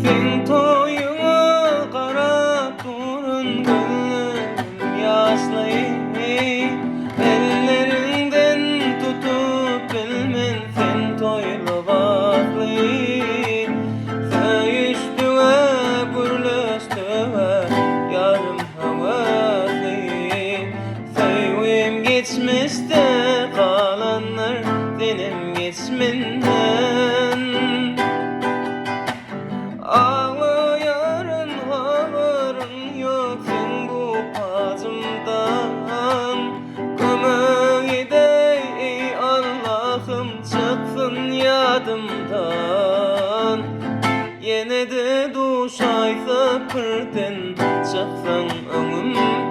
Sen toyuna qarap durun gönlüm yaşlayı. Ellerinden tutup bilmen sen toylu vaklı. Söyüştüğe gürleştüğe yarım havaslı. Söyüm geçmişte kalanlar benim geçmenden. Ağlayanın havarın yok sen bu pazımdan. Kömeği de ey Allah'ım çıksın yadımdan. Yine de duşaysa pırten çıksın önümden.